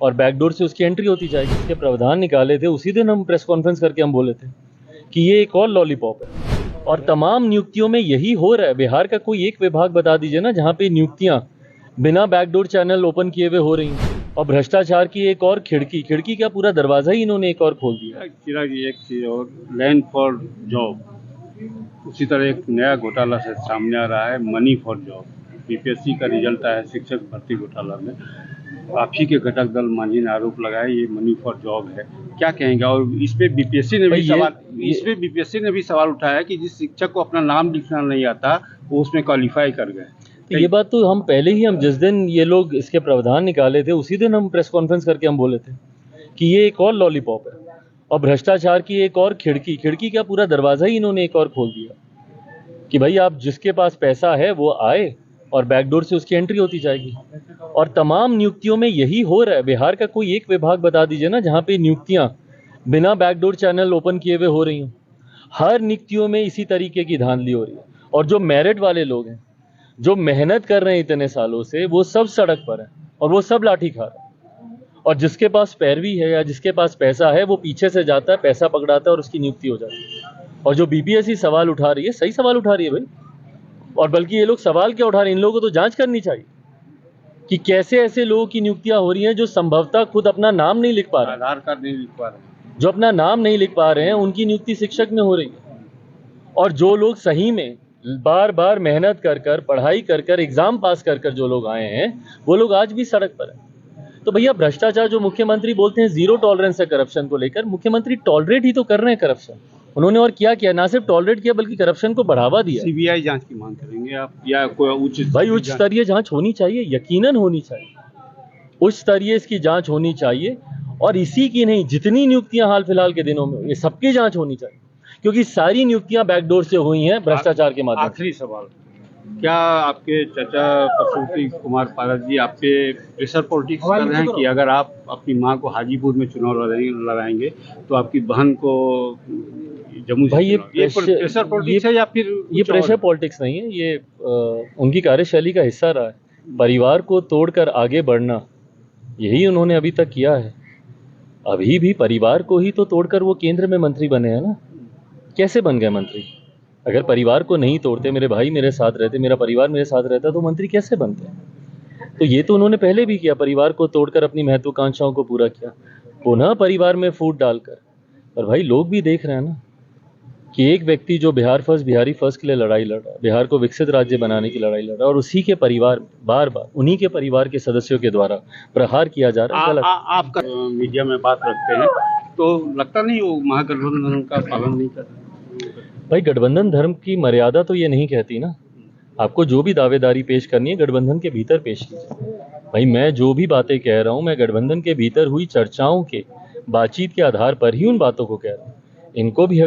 और बैकडोर से उसकी एंट्री होती जाएगी। इसके प्रावधान निकाले थे, उसी दिन हम प्रेस कॉन्फ्रेंस करके हम बोले थे कि ये एक और लॉलीपॉप है और तमाम नियुक्तियों में यही हो रहा है। बिहार का कोई एक विभाग बता दीजिए ना जहाँ पे नियुक्तियां बिना बैकडोर चैनल ओपन किए हुए हो रही हैं। और भ्रष्टाचार की एक और खिड़की क्या पूरा दरवाजा ही इन्होंने एक और खोल दिया। चिराग जी, एक चीज और, लैंड फॉर जॉब, उसी तरह एक नया घोटाला से सामने आ रहा है, मनी फॉर जॉब। बीपीएससी का रिजल्ट आया शिक्षक भर्ती घोटाला में, आप ही के घटक दल मांझी ने आरोप लगाया ये मनी फॉर जॉब है, क्या कहेंगे? और इस पे बीपीएससी ने भी सवाल उठाया कि जिस शिक्षक को अपना नाम लिखना नहीं आता वो उसमें क्वालिफाई कर गए। तो ये बात तो हम पहले ही, हम जिस दिन ये लोग इसके प्रावधान निकाले थे उसी दिन हम प्रेस कॉन्फ्रेंस करके हम बोले थे कि ये एक और लॉलीपॉप है और भ्रष्टाचार की एक और खिड़की क्या पूरा दरवाजा ही इन्होंने एक और खोल दिया कि भाई आप जिसके पास पैसा है वो आए और बैकडोर से उसकी एंट्री होती जाएगी। और तमाम नियुक्तियों में यही हो रहा है। बिहार का कोई एक विभाग बता दीजिए ना जहाँ पे नियुक्तियां बिना बैकडोर चैनल ओपन किए हुए हो रही हूँ। हर नियुक्तियों में इसी तरीके की धांधली हो रही है। और जो मेरिट वाले लोग हैं, जो मेहनत कर रहे हैं इतने सालों से, वो सब सड़क पर है और वो सब लाठी खा रहे हैं। और जिसके पास पैरवी है या जिसके पास पैसा है वो पीछे से जाता है, पैसा पकड़ाता है और उसकी नियुक्ति हो जाती है। और जो बीपीएससी सवाल उठा रही है, सही सवाल उठा रही है भाई। और बल्कि ये लोग सवाल क्या उठा रहे हैं, इन लोगों को तो जांच करनी चाहिए कि कैसे ऐसे लोगों की नियुक्तियां हो रही हैं जो संभवतः खुद अपना नाम नहीं लिख पा रहे, आधार कार्ड नहीं लिख पा रहे, जो अपना नाम नहीं लिख पा रहे हैं, उनकी नियुक्ति शिक्षक में हो रही है। और जो लोग सही में बार बार मेहनत कर पढ़ाई कर एग्जाम पास कर जो लोग आए हैं वो लोग आज भी सड़क पर है। तो भैया भ्रष्टाचार, जो मुख्यमंत्री बोलते हैं जीरो टॉलरेंस है करप्शन को लेकर, मुख्यमंत्री टॉलरेट ही तो कर रहे हैं करप्शन। उन्होंने और क्या किया? ना सिर्फ टॉलरेट किया बल्कि करप्शन को बढ़ावा दिया। सीबीआई जांच की मांग करेंगे आप या कोई उच्च स्तरीय जांच होनी चाहिए, यकीनन होनी चाहिए। उच्च स्तरीय इसकी जांच होनी चाहिए और इसी की नहीं, जितनी नियुक्तियां हाल फिलहाल के दिनों में, ये सबकी जांच होनी चाहिए क्योंकि सारी नियुक्तियां बैकडोर से हुई हैं भ्रष्टाचार के माध्यम से। आखिरी सवाल, क्या आपके चाचा पशुपति कुमार पारस जी आप पे प्रेशर पॉलिटिक्स कर रहे हैं कि अगर आप अपनी मां को हाजीपुर में चुनाव लड़ाएंगे तो आपकी बहन को जम्मू से? भाई ये प्रेशर पॉलिटिक्स है या फिर ये प्रेशर पॉलिटिक्स नहीं है, ये उनकी कार्यशैली का हिस्सा रहा है। परिवार को तोड़कर आगे बढ़ना, यही उन्होंने अभी तक किया है। अभी भी परिवार को ही तो तोड़कर वो केंद्र में मंत्री बने हैं ना। कैसे बन गए मंत्री? अगर परिवार को नहीं तोड़ते, मेरे भाई मेरे साथ रहते, मेरा परिवार मेरे साथ रहता, तो मंत्री कैसे बनते हैं? तो ये तो उन्होंने पहले भी किया, परिवार को तोड़कर अपनी महत्वाकांक्षाओं को पूरा किया, पुनः परिवार में फूट डालकर। और भाई लोग भी देख रहे हैं ना कि एक व्यक्ति जो बिहारी फर्स्ट के लिए लड़ाई लड़ रहा है, बिहार को विकसित राज्य बनाने की लड़ाई लड़ रहा है, और उसी के परिवार बार बार उन्हीं के परिवार के सदस्यों के द्वारा प्रहार किया जा रहा है। आपका मीडिया में बात रखते हैं तो लगता नहीं वो महागठबंधन का पालन नहीं कर रहे? भाई गठबंधन धर्म की मर्यादा तो ये नहीं कहती ना। आपको जो भी दावेदारी पेश करनी है गठबंधन के भीतर पेश कीजिए। भाई मैं जो भी बातें कह रहा हूँ, मैं गठबंधन के भीतर हुई चर्चाओं के बातचीत के आधार पर ही उन बातों को कह रहा हूँ। इनको भी